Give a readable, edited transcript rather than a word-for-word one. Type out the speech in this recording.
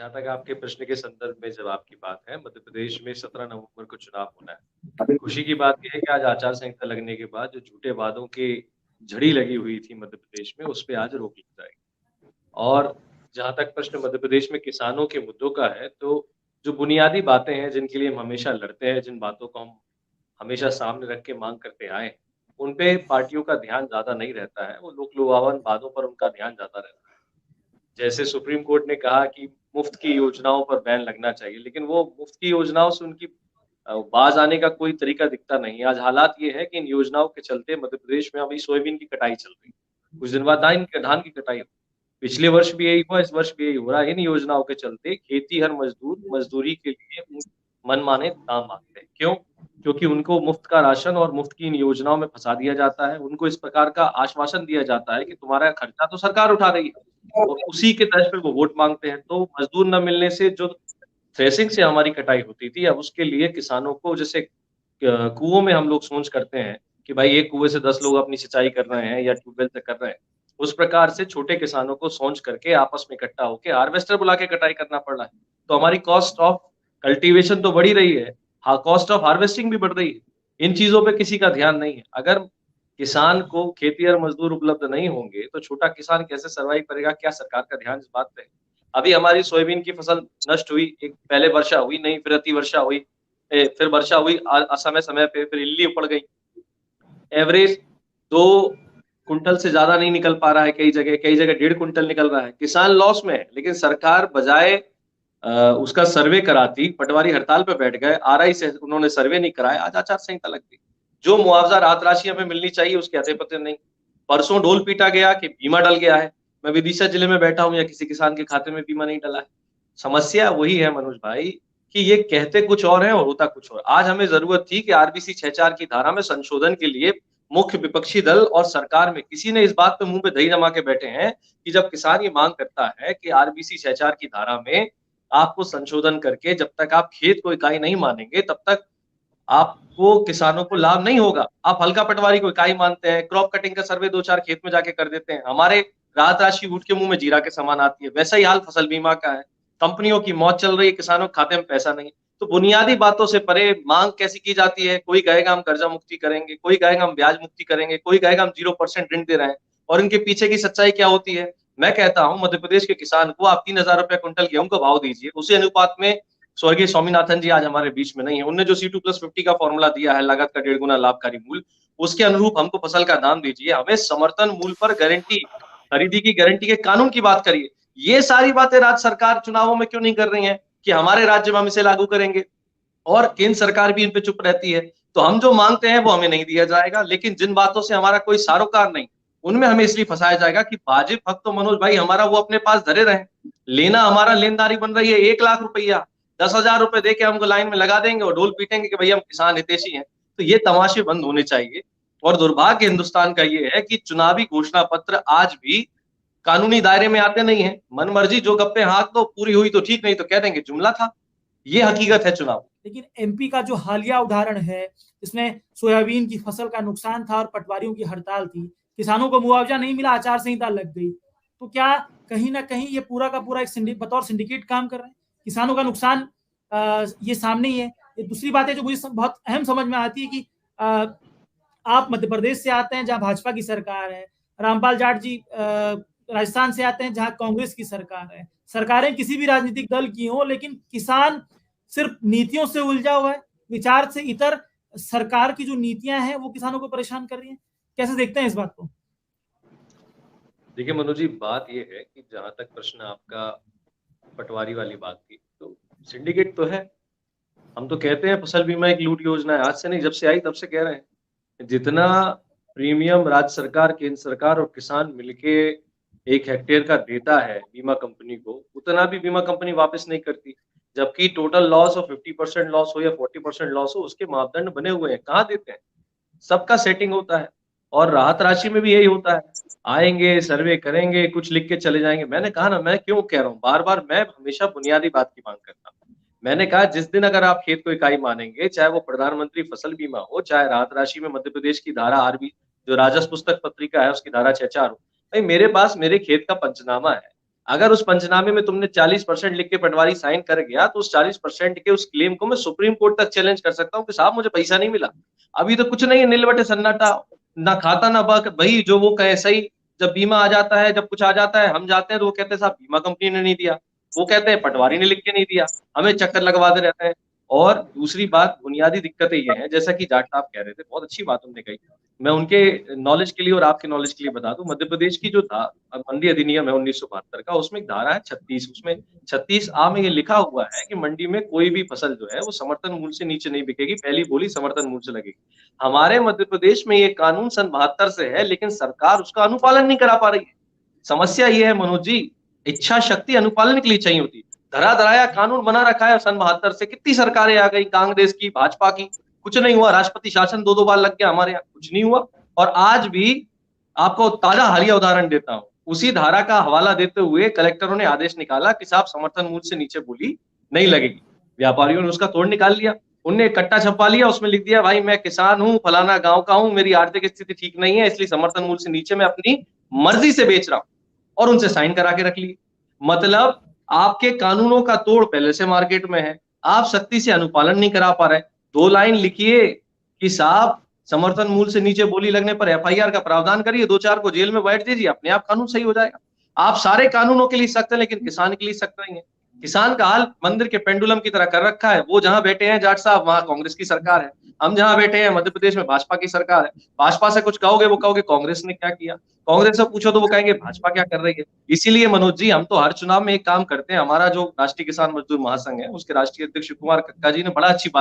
जहाँ तक आपके प्रश्न के संदर्भ में जवाब की बात है, मध्य प्रदेश में 17 नवंबर को चुनाव होना है। खुशी की बात ये है कि आज आचार संहिता लगने के बाद जो झूठे वादों की झड़ी लगी हुई थी मध्य प्रदेश में, उस पे आज रोक लग जाएगी। और जहाँ तक प्रश्न मध्य प्रदेश में किसानों के मुद्दों का है, तो जो बुनियादी बातें हैं, जिनके लिए हम हमेशा लड़ते हैं, जिन बातों को हम हमेशा सामने रख के माँग करते आए हैं, उन पे पार्टियों का ध्यान ज़्यादा नहीं रहता है, वो लोक लुभावन बातों पर उनका ध्यान ज़्यादा रहता है। जैसे सुप्रीम कोर्ट ने कहा कि मुफ्त की योजनाओं पर बैन लगना चाहिए, लेकिन वो मुफ्त की योजनाओं से उनकी बाज़ आने का कोई तरीका दिखता नहीं है। आज हालात ये है कि इन योजनाओं के चलते मध्य प्रदेश में अभी सोयाबीन की कटाई चल रही है। कुछ दिन बाद धान की कटाई हो। पिछले वर्ष भी यही हुआ, इस वर्ष भी यही हो रहा है। इन योजनाओं के चलते खेतीहर मज़दूर मज़दूरी के लिए मनमाने दाम माँगते हैं। क्यों? क्योंकि उनको मुफ्त का राशन और मुफ्त की इन योजनाओं में फँसा दिया जाता है। उनको इस प्रकार का आश्वासन दिया जाता है कि तुम्हारा खर्चा तो सरकार उठा रही है और उसी के तर्ज पे वो वोट माँगते हैं। तो मज़दूर ना मिलने से जो थ्रेसिंग से हमारी कटाई होती थी, अब उसके लिए किसानों को जैसे कुओं में हम लोग सोच करते हैं कि भाई एक कुएँ से 10 लोग अपनी सिंचाई कर रहे हैं या ट्यूबवेल से कर रहे हैं। उस प्रकार से छोटे किसानों को सोच करके आपस में इकट्ठा होके हार्वेस्टर बुला के कटाई करना पड़ रहा है। तो हमारी कॉस्ट ऑफ कल्टीवेशन तो बढ़ ही रही है, हाँ, कॉस्ट ऑफ हार्वेस्टिंग भी बढ़ रही है। इन चीज़ों पे किसी का ध्यान नहीं है। अगर किसान को खेतीहर मज़दूर उपलब्ध नहीं होंगे, तो छोटा किसान कैसे सर्वाइव करेगा? क्या सरकार का ध्यान इस बात पे है? अभी हमारी सोयाबीन की फसल नष्ट हुई, एक पहले वर्षा हुई नहीं, फिर अति वर्षा हुई, फिर वर्षा हुई असमय-समय पे, फिर इल्ली उपड़ गई। एवरेज 2 कुंटल से ज़्यादा नहीं निकल पा रहा है कई जगह 1.5 कुंटल निकल रहा है। किसान लॉस में है, लेकिन सरकार बजाय उसका सर्वे कराती, पटवारी हड़ताल पे बैठ गए, आरआई से उन्होंने सर्वे नहीं कराया, आज आचार संहिता लग गई। जो मुआवज़ा राहत राशि हमें मिलनी चाहिए, उसके अते-पते नहीं। परसों ढोल पीटा गया कि बीमा डल गया है। मैं विदिशा जिले में बैठा हूँ या किसी किसान के खाते में बीमा नहीं डला है। समस्या वही है मनोज भाई कि ये कहते कुछ और है और होता कुछ और। आज हमें ज़रूरत थी कि आरबीसी 64 की धारा में संशोधन के लिए मुख्य विपक्षी दल और सरकार में किसी ने इस बात पे मुँह पे दही जमा के बैठे हैं कि जब किसान ये माँग करता है कि आरबीसी 64 की धारा में आपको संशोधन करके जब तक आप खेत को इकाई नहीं मानेंगे, तब तक आपको किसानों को लाभ नहीं होगा। आप हल्का पटवारी को इकाई मानते हैं, क्रॉप कटिंग का सर्वे 2-4 खेत में जाके कर देते हैं। हमारे राहत राशि ऊँट के मुँह में जीरा के समान आती है। वैसा ही हाल फसल बीमा का है। कंपनियों की मौत चल रही है, किसानों के खाते में पैसा नहीं है। तो बुनियादी बातों से परे माँग कैसी की जाती है? कोई कहेगा हम कर्जा मुक्ति करेंगे, कोई कहेगा हम ब्याज मुक्ति करेंगे, कोई कहेगा हम 0% ऋण दे रहे हैं और इनके पीछे की सच्चाई क्या होती है? मैं कहता हूँ मध्य प्रदेश के किसान को आप ₹3000 क्विंटल गेहूँ का भाव दीजिए। उसी अनुपात में स्वर्गीय स्वामीनाथन जी आज हमारे बीच में नहीं है। उन्होंने जो C2+50 का फॉर्मूला दिया है लागत का 1.5 गुना लाभकारी मूल्य, उसके अनुरूप हमको फसल का दाम दीजिए। हमें समर्थन मूल्य पर गारंटी, खरीदी की गारंटी के कानून की बात करिए। ये सारी बातें राज्य सरकार चुनावों में क्यों नहीं कर रही है कि हमारे राज्य में हम इसे लागू करेंगे और केंद्र सरकार भी इन पे चुप रहती है। तो हम जो मांगते हैं वो हमें नहीं दिया जाएगा, लेकिन जिन बातों से हमारा कोई सारोकार नहीं, उनमें हमें इसलिए फंसाया जाएगा कि वाजिब हक तो मनोज भाई हमारा वो अपने पास धरे रहे। लेना हमारा लेनदारी बन रही है 1 लाख रुपया, 10,000 रुपए दे के हमको लाइन में लगा देंगे और ढोल पीटेंगे कि भैया हम किसान हितैषी हैं। तो ये तमाशे बंद होने चाहिए। और दुर्भाग्य हिंदुस्तान का ये है कि चुनावी घोषणा पत्र आज भी कानूनी दायरे में आते नहीं है। मनमर्जी जो गप्पे हाँक दो, पूरी हुई तो ठीक, नहीं तो कह देंगे जुमला था। ये हकीकत है चुनाव। लेकिन एमपी का जो हालिया उदाहरण है, इसमें सोयाबीन की फसल का नुकसान था और पटवारियों की हड़ताल थी, किसानों को मुआवजा नहीं मिला, आचार संहिता लग गई। तो क्या कहीं ना कहीं ये पूरा का पूरा एक बतौर सिंडिकेट काम कर रहे हैं? किसानों का नुकसान ये सामने ही है। ये दूसरी बात है जो मुझे बहुत अहम समझ में आती है कि आप मध्य प्रदेश से आते हैं जहां भाजपा की सरकार है, रामपाल जाट जी राजस्थान से आते हैं जहां कांग्रेस की सरकार है। सरकारें किसी भी राजनीतिक दल की हो, लेकिन किसान सिर्फ नीतियों से उलझा हुआ है, विचार से इतर सरकार की जो नीतियां हैं वो किसानों को परेशान कर रही हैं। कैसे देखते हैं इस बात को? देखिए मनोज जी, बात ये है कि जहाँ तक प्रश्न आपका पटवारी वाली बात की, तो सिंडिकेट तो है। हम तो कहते हैं फसल बीमा एक लूट योजना है, आज से नहीं, जब से आई तब से कह रहे हैं। जितना प्रीमियम राज्य सरकार, केंद्र सरकार और किसान मिलके 1 हेक्टेयर का देता है बीमा कंपनी को, उतना भी बीमा कंपनी वापस नहीं करती। जबकि टोटल लॉस और 50% लॉस हो या 40% लॉस हो, उसके मापदंड बने हुए हैं, कहाँ देते हैं? सबका सेटिंग होता है और राहत राशि में भी यही होता है। आएँगे, सर्वे करेंगे, कुछ लिख के चले जाएँगे। मैंने कहा ना, मैं क्यों कह रहा हूँ, बार-बार मैं हमेशा बुनियादी बात की माँग करता हूँ। मैंने कहा जिस दिन अगर आप खेत को इकाई मानेंगे, चाहे वो प्रधानमंत्री फसल बीमा हो, चाहे राहत राशि में मध्य प्रदेश की धारा आरबी जो राजस्व पुस्तक पत्रिका है उसकी धारा 64 हो। भाई मेरे पास मेरे खेत का पंचनामा है। अगर उस पंचनामे में तुमने 40% लिख के पटवारी साइन कर गया तो उस 40% के उस क्लेम को मैं सुप्रीम कोर्ट तक चैलेंज कर सकता हूँ कि साहब मुझे पैसा नहीं मिला। अभी तो कुछ नहीं है, नीलबटे सन्नाटा, ना खाता ना बाक, वही जो वो कहे सही। जब बीमा आ जाता है, जब कुछ आ जाता है, हम जाते हैं तो वो कहते हैं साहब बीमा कंपनी ने नहीं दिया, वो कहते हैं पटवारी ने लिख के नहीं दिया, हमें चक्कर लगवाते रहते हैं। और दूसरी बात, बुनियादी दिक्कतें ये हैं, जैसा कि जाट साहब कह रहे थे, बहुत अच्छी बात उन्होंने कही। मैं उनके नॉलेज के लिए और आपके नॉलेज के लिए बता दूं, मध्य प्रदेश की जो मंडी अधिनियम है 1972 का, उसमें एक धारा है 36, उसमें 36A में ये लिखा हुआ है कि मंडी में कोई भी फसल जो है वो समर्थन मूल्य से नीचे नहीं बिकेगी, पहली बोली समर्थन मूल्य से लगेगी। हमारे मध्य प्रदेश में ये कानून सन 72 से है, लेकिन सरकार उसका अनुपालन नहीं करा पा रही है। समस्या ये है मनोज जी, इच्छा शक्ति अनुपालन के लिए चाहिए होती। धरा धराया कानून बना रखा है सन 72 से, कितनी सरकारें आ गई, कांग्रेस की, भाजपा की, कुछ नहीं हुआ। राष्ट्रपति शासन 2-2 बार लग गया, हमारे यहाँ कुछ नहीं हुआ। और आज भी आपको ताजा हालिया उदाहरण देता हूं, उसी धारा का हवाला देते हुए कलेक्टरों ने आदेश निकाला कि साहब समर्थन मूल्य से नीचे बोली नहीं लगेगी। व्यापारियों ने उसका तोड़ निकाल लिया, उनने कट्टा छपवा लिया, उसमें लिख दिया भाई मैं किसान हूं, फलाना गांव का हूं, मेरी आर्थिक स्थिति ठीक नहीं है, इसलिए समर्थन मूल्य से नीचे मैं अपनी मर्जी से बेच रहा हूं, और उनसे साइन करा के रख लिए। मतलब आपके कानूनों का तोड़ पहले से मार्केट में है, आप सख्ती से अनुपालन नहीं करा पा रहे। 2 लाइन लिखिए कि साहब समर्थन मूल्य से नीचे बोली लगने पर FIR का प्रावधान करिए, 2-4 को जेल में बैठ दीजिए, अपने आप कानून सही हो जाएगा। आप सारे कानूनों के लिए सख्त है, लेकिन किसान के लिए सख्त नहीं है। किसान का हाल मंदिर के पेंडुलम की तरह कर रखा है। वो जहां बैठे हैं जाट साहब, वहां कांग्रेस की सरकार है, हम जहां बैठे हैं मध्य प्रदेश में भाजपा की सरकार है। भाजपा से कुछ कहोगे, वो कहोगे कांग्रेस ने क्या किया, कांग्रेस से पूछो तो वो कहेंगे भाजपा क्या कर रही है। इसीलिए मनोज जी, हम तो हर चुनाव में एक काम करते हैं। हमारा जो राष्ट्रीय किसान मजदूर महासंघ है, उसके राष्ट्रीय अध्यक्ष कुमार कक्का जी ने बड़ा अच्छी बात